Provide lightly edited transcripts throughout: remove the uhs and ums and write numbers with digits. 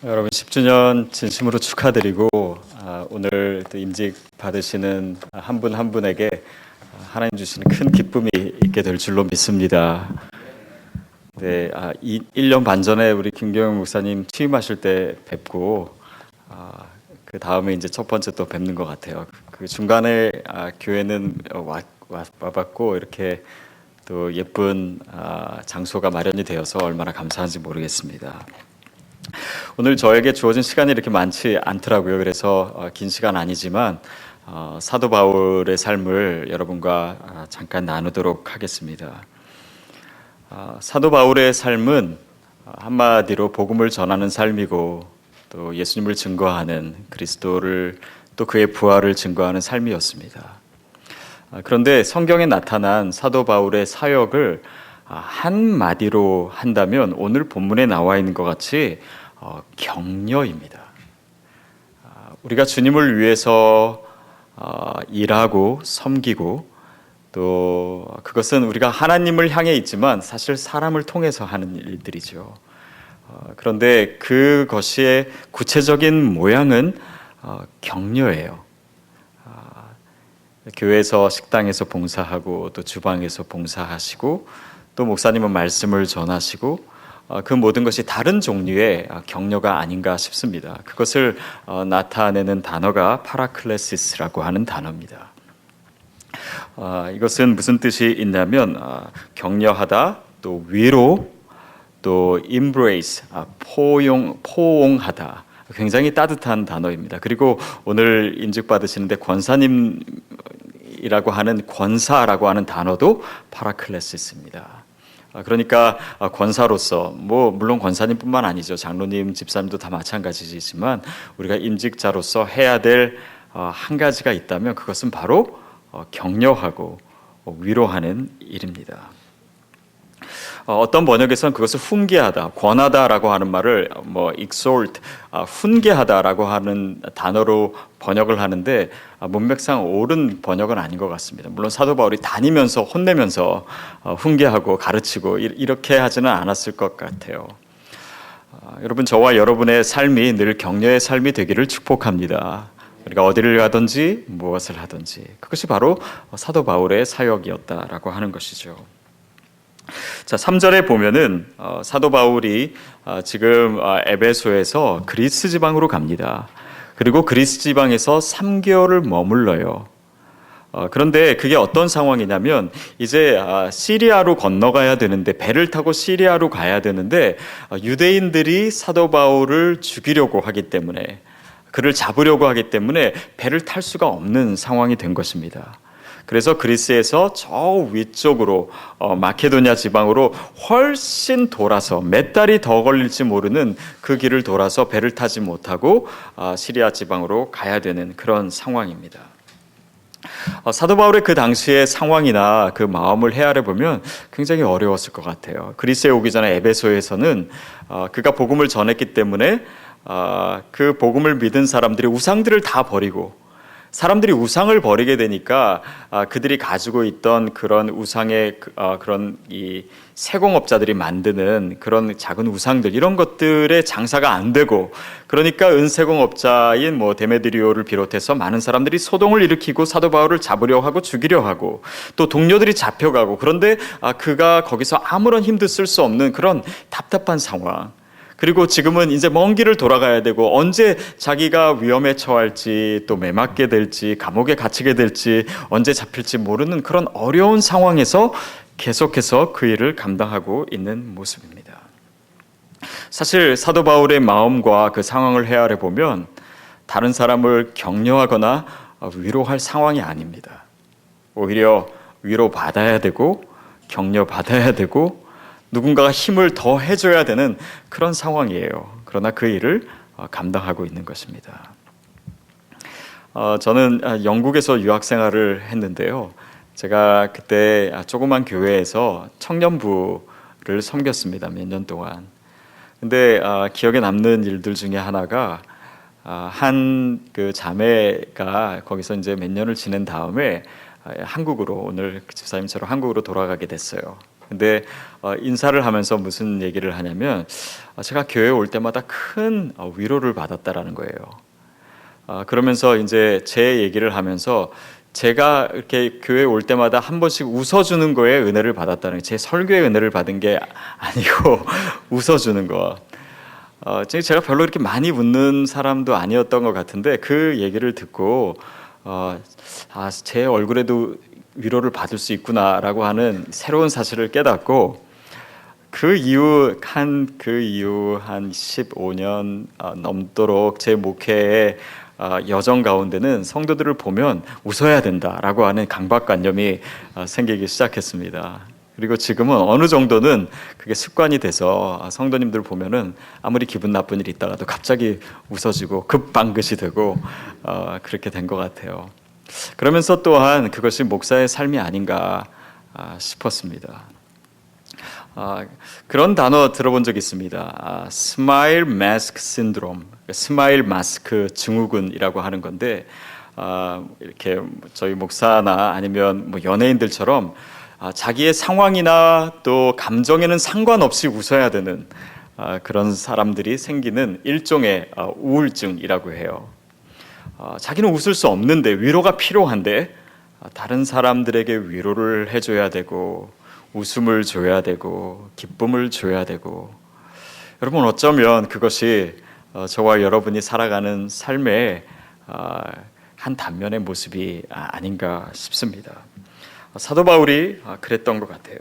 여러분 10주년 진심으로 축하드리고 오늘 또 임직 받으시는 한 분 한 분에게 하나님 주시는 큰 기쁨이 있게 될 줄로 믿습니다. 네, 1년 반 전에 우리 김경영 목사님 취임하실 때 뵙고 그 다음에 이제 첫 번째 또 뵙는 것 같아요. 그 중간에 교회는 와봤고 이렇게 또 예쁜 장소가 마련이 되어서 얼마나 감사한지 모르겠습니다. 오늘 저에게 주어진 시간이 이렇게 많지 않더라고요. 그래서 긴 시간 아니지만 사도 바울의 삶을 여러분과 잠깐 나누도록 하겠습니다. 사도 바울의 삶은 한마디로 복음을 전하는 삶이고 또 예수님을 증거하는 그리스도를 또 그의 부활을 증거하는 삶이었습니다. 그런데 성경에 나타난 사도 바울의 사역을 한마디로 한다면 오늘 본문에 나와 있는 것 같이 격려입니다. 우리가 주님을 위해서 일하고 섬기고 또 그것은 우리가 하나님을 향해 있지만 사실 사람을 통해서 하는 일들이죠. 그런데 그것의 구체적인 모양은 격려예요. 교회에서 식당에서 봉사하고 또 주방에서 봉사하시고 또 목사님은 말씀을 전하시고 그 모든 것이 다른 종류의 격려가 아닌가 싶습니다. 그것을 나타내는 단어가 파라클레시스라고 하는 단어입니다. 이것은 무슨 뜻이 있냐면 격려하다, 또 위로, 또 embrace, 포옹하다. 굉장히 따뜻한 단어입니다. 그리고 오늘 임직 받으시는데 권사님이라고 하는 권사라고 하는 단어도 파라클레시스입니다. 그러니까 권사로서 물론 권사님뿐만 아니죠. 장로님, 집사님도 다 마찬가지지만 우리가 임직자로서 해야 될 한 가지가 있다면 그것은 바로 격려하고 위로하는 일입니다. 어떤 번역에서는 그것을 훈계하다, 권하다라고 하는 말을 exhort, 훈계하다라고 하는 단어로 번역을 하는데 문맥상 옳은 번역은 아닌 것 같습니다. 물론 사도 바울이 다니면서 혼내면서 훈계하고 가르치고 이렇게 하지는 않았을 것 같아요. 여러분, 저와 여러분의 삶이 늘 격려의 삶이 되기를 축복합니다. 우리가 어디를 가든지 무엇을 하든지 그것이 바로 사도 바울의 사역이었다라고 하는 것이죠. 자, 3절에 보면은 사도 바울이 지금 에베소에서 그리스 지방으로 갑니다. 그리고 그리스 지방에서 3개월을 머물러요. 그런데 그게 어떤 상황이냐면 이제 시리아로 건너가야 되는데 배를 타고 시리아로 가야 되는데 유대인들이 사도 바울을 죽이려고 하기 때문에 그를 잡으려고 하기 때문에 배를 탈 수가 없는 상황이 된 것입니다. 그래서 그리스에서 저 위쪽으로 마케도냐 지방으로 훨씬 돌아서 몇 달이 더 걸릴지 모르는 그 길을 돌아서 배를 타지 못하고 시리아 지방으로 가야 되는 그런 상황입니다. 사도 바울의 그 당시의 상황이나 그 마음을 헤아려 보면 굉장히 어려웠을 것 같아요. 그리스에 오기 전에 에베소에서는 그가 복음을 전했기 때문에 그 복음을 믿은 사람들이 우상들을 다 버리고 사람들이 우상을 버리게 되니까 그들이 가지고 있던 그런 우상의 그런 이 세공업자들이 만드는 그런 작은 우상들 이런 것들의 장사가 안 되고 그러니까 은세공업자인 데메드리오를 비롯해서 많은 사람들이 소동을 일으키고 사도 바울을 잡으려 하고 죽이려 하고 또 동료들이 잡혀가고 그런데 그가 거기서 아무런 힘도 쓸 수 없는 그런 답답한 상황. 그리고 지금은 이제 먼 길을 돌아가야 되고 언제 자기가 위험에 처할지 또 매맞게 될지 감옥에 갇히게 될지 언제 잡힐지 모르는 그런 어려운 상황에서 계속해서 그 일을 감당하고 있는 모습입니다. 사실 사도 바울의 마음과 그 상황을 헤아려 보면 다른 사람을 격려하거나 위로할 상황이 아닙니다. 오히려 위로받아야 되고 격려받아야 되고 누군가가 힘을 더 해줘야 되는 그런 상황이에요. 그러나 그 일을 감당하고 있는 것입니다. 저는 영국에서 유학 생활을 했는데요. 제가 그때 조그만 교회에서 청년부를 섬겼습니다. 몇 년 동안. 근데 기억에 남는 일들 중에 하나가 한 그 자매가 거기서 이제 몇 년을 지낸 다음에 한국으로 오늘 그 집사님처럼 한국으로 돌아가게 됐어요. 근데 인사를 하면서 무슨 얘기를 하냐면 제가 교회에 올 때마다 큰 위로를 받았다라는 거예요. 그러면서 이제 제 얘기를 하면서 제가 이렇게 교회 올 때마다 한 번씩 웃어주는 거에 은혜를 받았다는 거예요. 제 설교에 은혜를 받은 게 아니고 웃어주는 거. 제가 별로 이렇게 많이 웃는 사람도 아니었던 것 같은데 그 얘기를 듣고 제 얼굴에도 위로를 받을 수 있구나라고 하는 새로운 사실을 깨닫고 그 이후 한 15년 넘도록 제 목회의 여정 가운데는 성도들을 보면 웃어야 된다라고 하는 강박관념이 생기기 시작했습니다. 그리고 지금은 어느 정도는 그게 습관이 돼서 성도님들 보면은 아무리 기분 나쁜 일이 있다가도 갑자기 웃어지고 급방긋이 되고 그렇게 된 것 같아요. 그러면서 또한 그것이 목사의 삶이 아닌가 싶었습니다. 그런 단어 들어본 적 있습니다. 스마일 마스크 신드롬, 스마일 마스크 증후군이라고 하는 건데 이렇게 저희 목사나 아니면 뭐 연예인들처럼 자기의 상황이나 또 감정에는 상관없이 웃어야 되는 그런 사람들이 생기는 일종의 우울증이라고 해요. 자기는 웃을 수 없는데 위로가 필요한데 다른 사람들에게 위로를 해줘야 되고 웃음을 줘야 되고 기쁨을 줘야 되고 여러분 어쩌면 그것이 저와 여러분이 살아가는 삶의 한 단면의 모습이 아닌가 싶습니다. 사도 바울이 그랬던 것 같아요.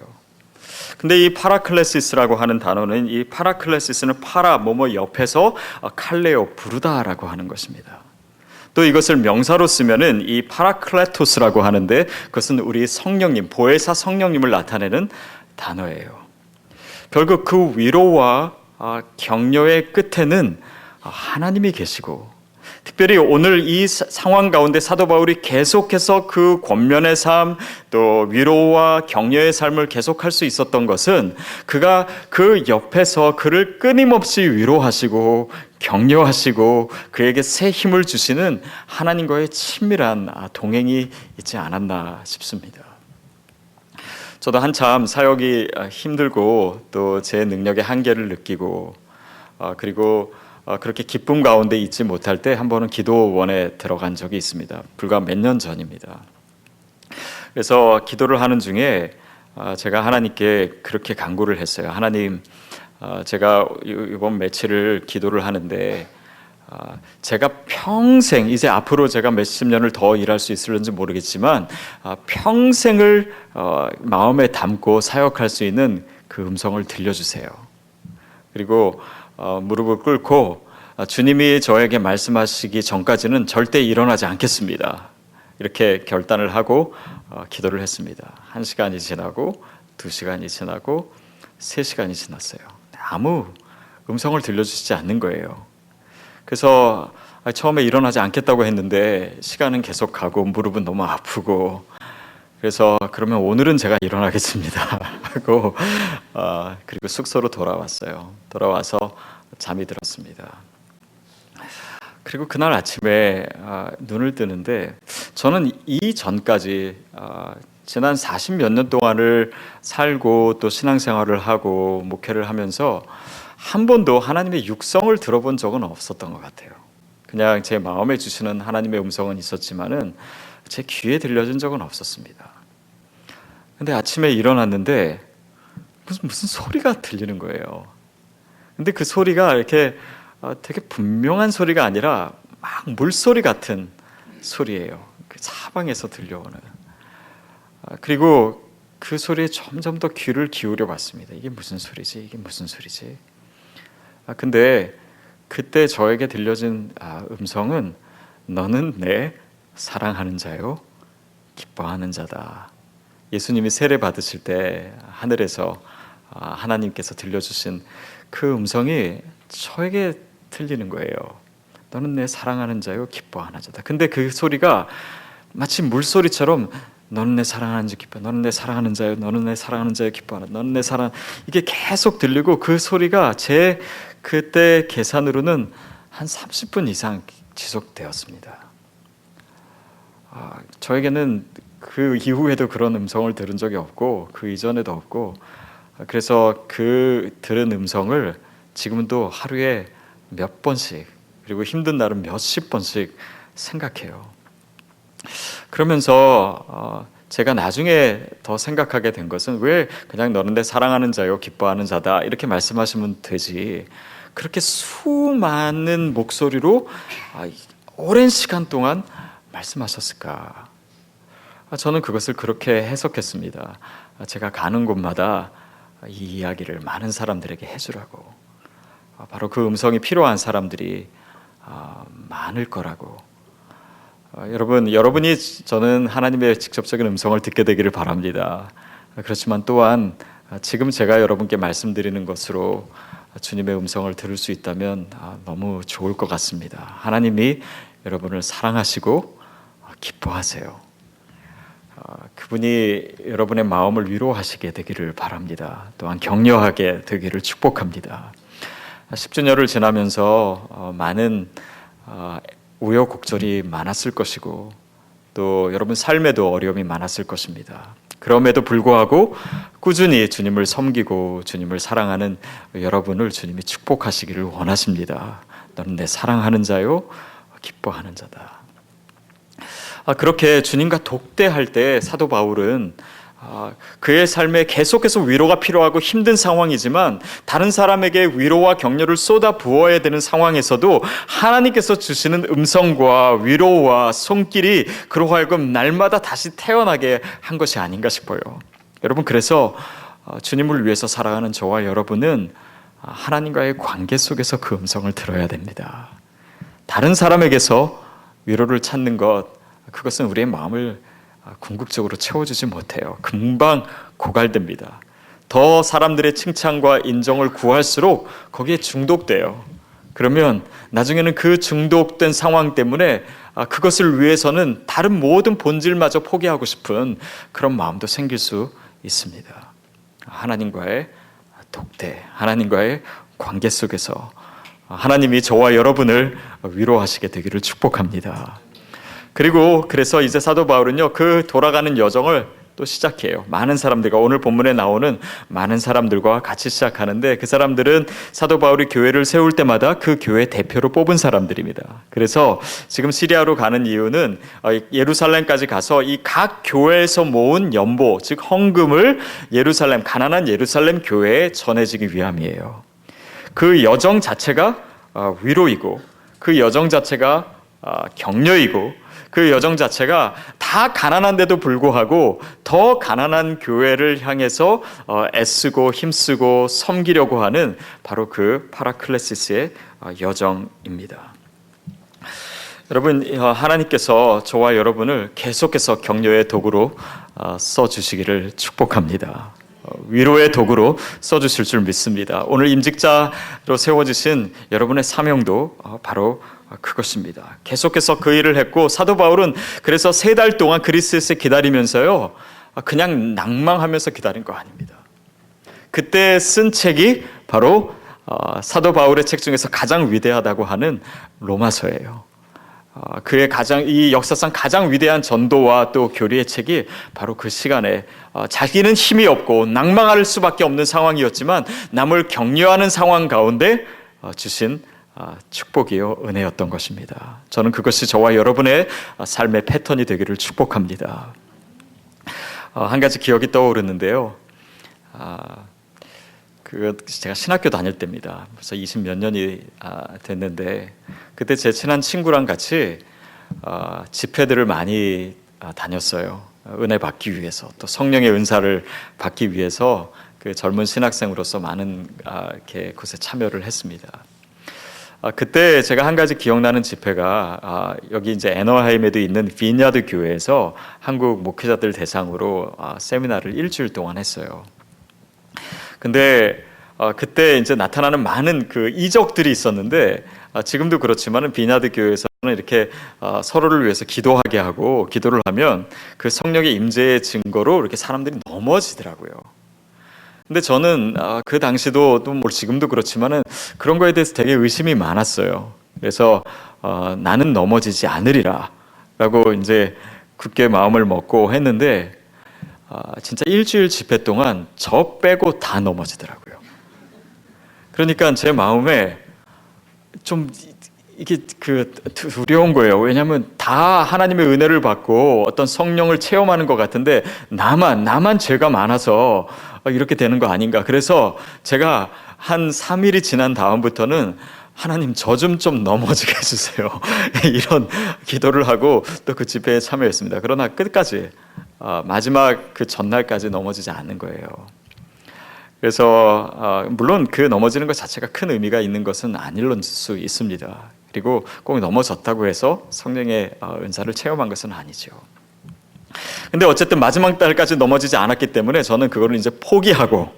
근데 이 파라클레시스라고 하는 단어는 이 파라클레시스는 파라 뭐뭐 옆에서 칼레오 부르다라고 하는 것입니다. 또 이것을 명사로 쓰면은 이 파라클레토스라고 하는데 그것은 우리 성령님, 보혜사 성령님을 나타내는 단어예요. 결국 그 위로와 격려의 끝에는 하나님이 계시고 특별히 오늘 이 상황 가운데 사도 바울이 계속해서 그 권면의 삶 또 위로와 격려의 삶을 계속할 수 있었던 것은 그가 그 옆에서 그를 끊임없이 위로하시고 격려하시고 그에게 새 힘을 주시는 하나님과의 친밀한 동행이 있지 않았나 싶습니다. 저도 한참 사역이 힘들고 또 제 능력의 한계를 느끼고 그리고 그렇게 기쁨 가운데 있지 못할 때 한 번은 기도원에 들어간 적이 있습니다. 불과 몇 년 전입니다. 그래서 기도를 하는 중에 제가 하나님께 그렇게 간구를 했어요. 하나님, 제가 이번 며칠을 기도를 하는데 제가 평생 이제 앞으로 제가 몇십 년을 더 일할 수 있을는지 모르겠지만 평생을 마음에 담고 사역할 수 있는 그 음성을 들려주세요. 그리고 무릎을 꿇고 주님이 저에게 말씀하시기 전까지는 절대 일어나지 않겠습니다. 이렇게 결단을 하고 기도를 했습니다. 1시간이 지나고 2시간이 지나고 3시간이 지났어요. 아무 음성을 들려주시지 않는 거예요. 그래서 처음에 일어나지 않겠다고 했는데 시간은 계속 가고 무릎은 너무 아프고 그래서 그러면 오늘은 제가 일어나겠습니다 하고 그리고 숙소로 돌아왔어요. 돌아와서 잠이 들었습니다. 그리고 그날 아침에 눈을 뜨는데 저는 이 전까지 지난 40몇 년 동안을 살고 또 신앙생활을 하고 목회를 하면서 한 번도 하나님의 육성을 들어본 적은 없었던 것 같아요. 그냥 제 마음에 주시는 하나님의 음성은 있었지만은 제 귀에 들려준 적은 없었습니다. 근데 아침에 일어났는데 무슨 소리가 들리는 거예요. 근데 그 소리가 이렇게 되게 분명한 소리가 아니라 막 물소리 같은 소리예요. 그 사방에서 들려오는. 그리고 그 소리에 점점 더 귀를 기울여 봤습니다. 이게 무슨 소리지? 이게 무슨 소리지? 근데 그때 저에게 들려진 음성은 너는 내 사랑하는 자요, 기뻐하는 자다. 예수님이 세례 받으실 때 하늘에서 하나님께서 들려주신 그 음성이 저에게 들리는 거예요. 너는 내 사랑하는 자요, 기뻐하는 자다. 근데 그 소리가 마치 물소리처럼 너는 내 사랑하는 자 기뻐, 너는 내 사랑하는 자요, 너는 내 사랑하는 자요 기뻐하는, 너는 내 사랑 이게 계속 들리고 그 소리가 제 그때 계산으로는 한 30분 이상 지속되었습니다. 저에게는 그 이후에도 그런 음성을 들은 적이 없고 그 이전에도 없고 그래서 그 들은 음성을 지금도 하루에 몇 번씩, 그리고 힘든 날은 몇십 번씩 생각해요. 그러면서 제가 나중에 더 생각하게 된 것은, 왜 그냥 너는 내 사랑하는 자요 기뻐하는 자다 이렇게 말씀하시면 되지, 그렇게 수많은 목소리로 오랜 시간 동안 말씀하셨을까? 저는 그것을 그렇게 해석했습니다. 제가 가는 곳마다 이 이야기를 많은 사람들에게 해주라고, 바로 그 음성이 필요한 사람들이 많을 거라고. 여러분이 저는 하나님의 직접적인 음성을 듣게 되기를 바랍니다. 그렇지만 또한 지금 제가 여러분께 말씀드리는 것으로 주님의 음성을 들을 수 있다면 너무 좋을 것 같습니다. 하나님이 여러분을 사랑하시고 기뻐하세요. 그분이 여러분의 마음을 위로하시게 되기를 바랍니다. 또한 격려하게 되기를 축복합니다. 10주년을 지나면서 많은 우여곡절이 많았을 것이고, 또 여러분 삶에도 어려움이 많았을 것입니다. 그럼에도 불구하고 꾸준히 주님을 섬기고 주님을 사랑하는 여러분을 주님이 축복하시기를 원하십니다. 너는 내 사랑하는 자요 기뻐하는 자다. 그렇게 주님과 독대할 때 사도 바울은 그의 삶에 계속해서 위로가 필요하고 힘든 상황이지만, 다른 사람에게 위로와 격려를 쏟아 부어야 되는 상황에서도 하나님께서 주시는 음성과 위로와 손길이 그로 하여금 날마다 다시 태어나게 한 것이 아닌가 싶어요. 여러분, 그래서 주님을 위해서 살아가는 저와 여러분은 하나님과의 관계 속에서 그 음성을 들어야 됩니다. 다른 사람에게서 위로를 찾는 것, 그것은 우리의 마음을 궁극적으로 채워주지 못해요. 금방 고갈됩니다. 더 사람들의 칭찬과 인정을 구할수록 거기에 중독돼요. 그러면 나중에는 그 중독된 상황 때문에 그것을 위해서는 다른 모든 본질마저 포기하고 싶은 그런 마음도 생길 수 있습니다. 하나님과의 독대, 하나님과의 관계 속에서 하나님이 저와 여러분을 위로하시게 되기를 축복합니다. 그래서 이제 사도 바울은요, 그 돌아가는 여정을 또 시작해요. 많은 사람들과, 오늘 본문에 나오는 많은 사람들과 같이 시작하는데, 그 사람들은 사도 바울이 교회를 세울 때마다 그 교회 대표로 뽑은 사람들입니다. 그래서 지금 시리아로 가는 이유는 예루살렘까지 가서 이 각 교회에서 모은 연보, 즉 헌금을 가난한 예루살렘 교회에 전해지기 위함이에요. 그 여정 자체가 위로이고, 그 여정 자체가 격려이고, 그 여정 자체가 다 가난한데도 불구하고 더 가난한 교회를 향해서 애쓰고 힘쓰고 섬기려고 하는 바로 그 파라클레시스의 여정입니다. 여러분, 하나님께서 저와 여러분을 계속해서 격려의 도구로 써주시기를 축복합니다. 위로의 도구로 써주실 줄 믿습니다. 오늘 임직자로 세워주신 여러분의 사명도 바로 그것입니다. 계속해서 그 일을 했고, 사도 바울은 그래서 3달 동안 그리스에서 기다리면서요, 그냥 낭망하면서 기다린 거 아닙니다. 그때 쓴 책이 바로 사도 바울의 책 중에서 가장 위대하다고 하는 로마서예요. 그의 이 역사상 가장 위대한 전도와 또 교리의 책이 바로 그 시간에 자기는 힘이 없고 낭망할 수밖에 없는 상황이었지만 남을 격려하는 상황 가운데 주신 축복이요, 은혜였던 것입니다. 저는 그것이 저와 여러분의 삶의 패턴이 되기를 축복합니다. 한 가지 기억이 떠오르는데요. 제가 신학교 다닐 때입니다. 벌써 20몇 년이 됐는데, 그때 제 친한 친구랑 같이 집회들을 많이 다녔어요. 은혜 받기 위해서, 또 성령의 은사를 받기 위해서 그 젊은 신학생으로서 많은 곳에 참여를 했습니다. 그때 제가 한 가지 기억나는 집회가 여기 이제 애너하임에도 있는 비냐드 교회에서 한국 목회자들 대상으로 세미나를 일주일 동안 했어요. 근데 그때 이제 나타나는 많은 그 이적들이 있었는데, 지금도 그렇지만은 비냐드 교회에서는 이렇게 서로를 위해서 기도하게 하고, 기도를 하면 그 성령의 임재의 증거로 이렇게 사람들이 넘어지더라고요. 근데 저는 그 당시도 또 지금도 그렇지만은 그런 거에 대해서 되게 의심이 많았어요. 그래서 나는 넘어지지 않으리라 라고 이제 굳게 마음을 먹고 했는데, 진짜 일주일 집회 동안 저 빼고 다 넘어지더라고요. 그러니까 제 마음에 좀 이게 두려운 거예요. 왜냐하면 다 하나님의 은혜를 받고 어떤 성령을 체험하는 것 같은데 나만 죄가 많아서 이렇게 되는 거 아닌가. 그래서 제가 한 3일이 지난 다음부터는 하나님 저 좀 넘어지게 해주세요. 이런 기도를 하고 또 그 집회에 참여했습니다. 그러나 끝까지 마지막 그 전날까지 넘어지지 않는 거예요. 그래서 물론 그 넘어지는 것 자체가 큰 의미가 있는 것은 아닐 수 있습니다. 그리고 꼭 넘어졌다고 해서 성령의 은사를 체험한 것은 아니죠. 근데 어쨌든 마지막 날까지 넘어지지 않았기 때문에 저는 그거를 이제 포기하고,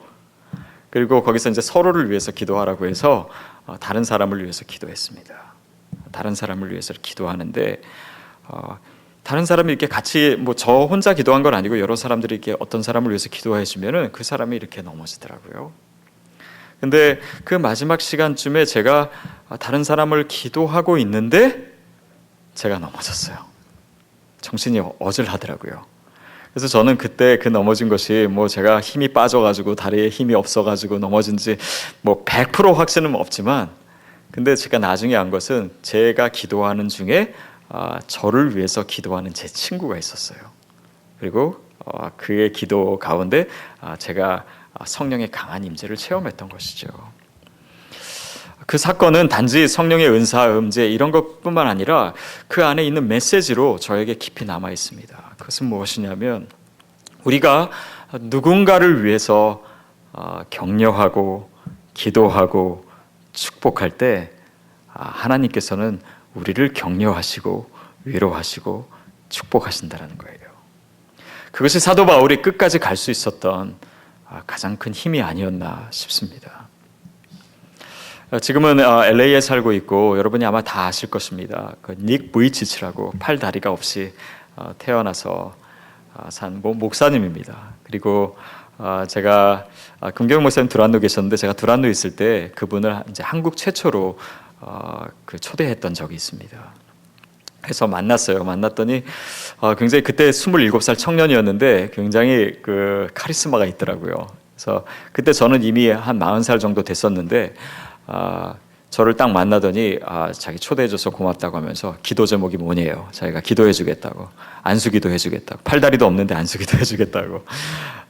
그리고 거기서 이제 서로를 위해서 기도하라고 해서 다른 사람을 위해서 기도했습니다. 다른 사람을 위해서 기도하는데 다른 사람이 이렇게 같이 저 혼자 기도한 건 아니고 여러 사람들이 이렇게 어떤 사람을 위해서 기도해 주면은 그 사람이 이렇게 넘어지더라고요. 근데 그 마지막 시간쯤에 제가 다른 사람을 기도하고 있는데 제가 넘어졌어요. 정신이 어질하더라고요. 그래서 저는 그때 그 넘어진 것이 제가 힘이 빠져가지고 다리에 힘이 없어가지고 넘어진지 100% 확신은 없지만, 근데 제가 나중에 안 것은 제가 기도하는 중에 저를 위해서 기도하는 제 친구가 있었어요. 그리고 그의 기도 가운데 제가 성령의 강한 임재를 체험했던 것이죠. 그 사건은 단지 성령의 은사, 음재 이런 것뿐만 아니라 그 안에 있는 메시지로 저에게 깊이 남아 있습니다. 그것은 무엇이냐면 우리가 누군가를 위해서 격려하고 기도하고 축복할 때 하나님께서는 우리를 격려하시고 위로하시고 축복하신다는 거예요. 그것이 사도 바울이 끝까지 갈 수 있었던 가장 큰 힘이 아니었나 싶습니다. 지금은 LA에 살고 있고 여러분이 아마 다 아실 것입니다. 닉 부이치치라고 팔 다리가 없이 태어나서 산 목사님입니다. 그리고 제가 금경 목사님 두란노 계셨는데 제가 두란노 있을 때 그분을 이제 한국 최초로 초대했던 적이 있습니다. 그래서 만났어요. 만났더니 굉장히 그때 27살 청년이었는데 굉장히 그 카리스마가 있더라고요. 그래서 그때 저는 이미 한 40살 정도 됐었는데 저를 딱 만나더니 자기 초대해줘서 고맙다고 하면서 기도 제목이 뭐냐요? 자기가 기도해주겠다고, 안수기도 해주겠다고, 팔다리도 없는데 안수기도 해주겠다고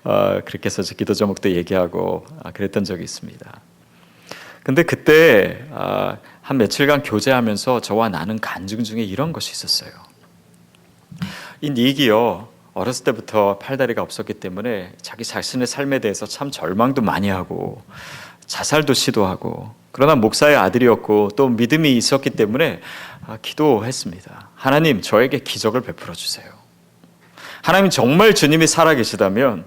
그렇게 해서 기도 제목도 얘기하고 그랬던 적이 있습니다. 근데 그때 한 며칠간 교제하면서 저와 나눈 간증 중에 이런 것이 있었어요. 이 닉이요, 어렸을 때부터 팔다리가 없었기 때문에 자기 자신의 삶에 대해서 참 절망도 많이 하고 자살도 시도하고, 그러나 목사의 아들이었고 또 믿음이 있었기 때문에 기도했습니다. 하나님, 저에게 기적을 베풀어 주세요. 하나님, 정말 주님이 살아계시다면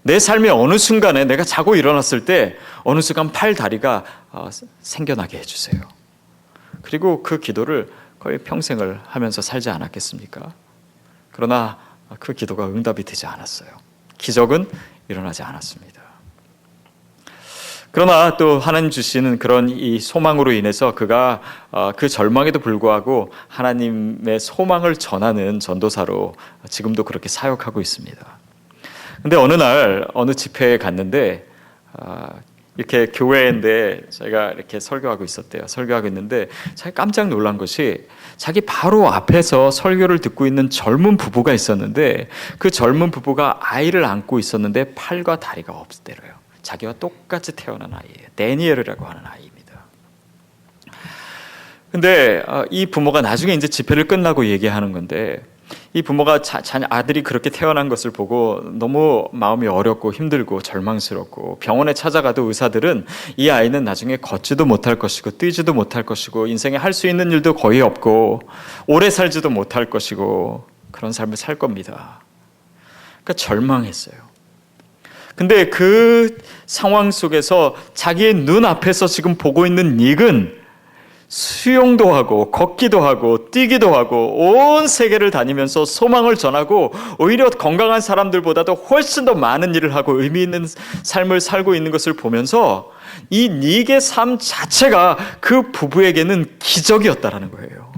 내 삶의 어느 순간에 내가 자고 일어났을 때 어느 순간 팔 다리가 생겨나게 해주세요. 그리고 그 기도를 거의 평생을 하면서 살지 않았겠습니까? 그러나 그 기도가 응답이 되지 않았어요. 기적은 일어나지 않았습니다. 그러나 또 하나님 주시는 그런 이 소망으로 인해서 그가 그 절망에도 불구하고 하나님의 소망을 전하는 전도사로 지금도 그렇게 사역하고 있습니다. 근데 어느 날 어느 집회에 갔는데 이렇게 교회인데 제가 이렇게 설교하고 있었대요. 설교하고 있는데 자기 깜짝 놀란 것이 자기 바로 앞에서 설교를 듣고 있는 젊은 부부가 있었는데 그 젊은 부부가 아이를 안고 있었는데 팔과 다리가 없대요. 자기와 똑같이 태어난 아이예요. 데니엘이라고 하는 아이입니다. 근데 이 부모가 나중에 이제 집회를 끝나고 얘기하는 건데, 이 부모가 아들이 그렇게 태어난 것을 보고 너무 마음이 어렵고 힘들고 절망스럽고, 병원에 찾아가도 의사들은 이 아이는 나중에 걷지도 못할 것이고 뛰지도 못할 것이고 인생에 할 수 있는 일도 거의 없고 오래 살지도 못할 것이고 그런 삶을 살 겁니다. 그러니까 절망했어요. 근데 그 상황 속에서 자기의 눈앞에서 지금 보고 있는 닉은 수영도 하고 걷기도 하고 뛰기도 하고 온 세계를 다니면서 소망을 전하고 오히려 건강한 사람들보다도 훨씬 더 많은 일을 하고 의미 있는 삶을 살고 있는 것을 보면서 이 닉의 삶 자체가 그 부부에게는 기적이었다라는 거예요.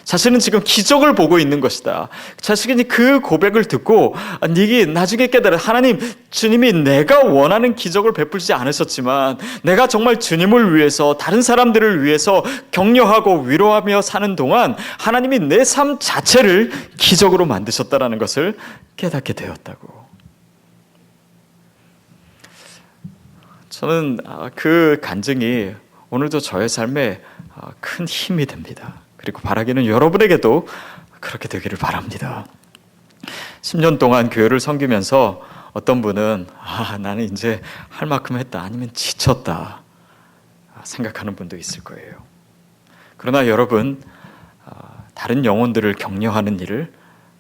자신은 지금 기적을 보고 있는 것이다. 자신이 그 고백을 듣고 네게 나중에 깨달아 하나님, 주님이 내가 원하는 기적을 베풀지 않으셨지만 내가 정말 주님을 위해서 다른 사람들을 위해서 격려하고 위로하며 사는 동안 하나님이 내 삶 자체를 기적으로 만드셨다라는 것을 깨닫게 되었다고. 저는 그 간증이 오늘도 저의 삶에 큰 힘이 됩니다. 그리고 바라기는 여러분에게도 그렇게 되기를 바랍니다. 10년 동안 교회를 섬기면서 어떤 분은 나는 이제 할 만큼 했다, 아니면 지쳤다 생각하는 분도 있을 거예요. 그러나 여러분, 다른 영혼들을 격려하는 일을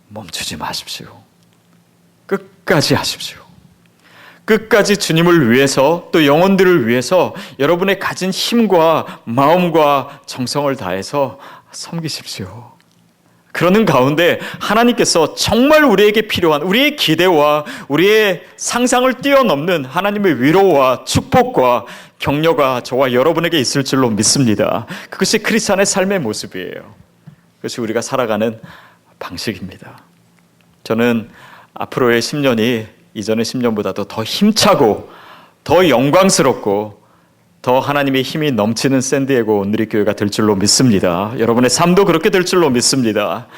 멈추지 마십시오. 끝까지 하십시오. 끝까지 주님을 위해서, 또 영혼들을 위해서 여러분의 가진 힘과 마음과 정성을 다해서 섬기십시오. 그러는 가운데 하나님께서 정말 우리에게 필요한, 우리의 기대와 우리의 상상을 뛰어넘는 하나님의 위로와 축복과 격려가 저와 여러분에게 있을 줄로 믿습니다. 그것이 크리스찬의 삶의 모습이에요. 그것이 우리가 살아가는 방식입니다. 저는 앞으로의 10년이 이전의 10년보다도 더 힘차고 더 영광스럽고 더 하나님의 힘이 넘치는 샌디에고 온누리교회가 될 줄로 믿습니다. 여러분의 삶도 그렇게 될 줄로 믿습니다.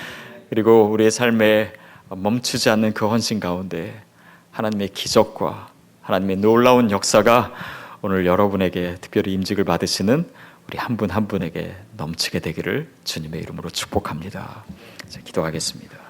그리고 우리의 삶에 멈추지 않는 그 헌신 가운데 하나님의 기적과 하나님의 놀라운 역사가 오늘 여러분에게 특별히 임직을 받으시는 우리 한 분 한 분에게 넘치게 되기를 주님의 이름으로 축복합니다. 자, 기도하겠습니다.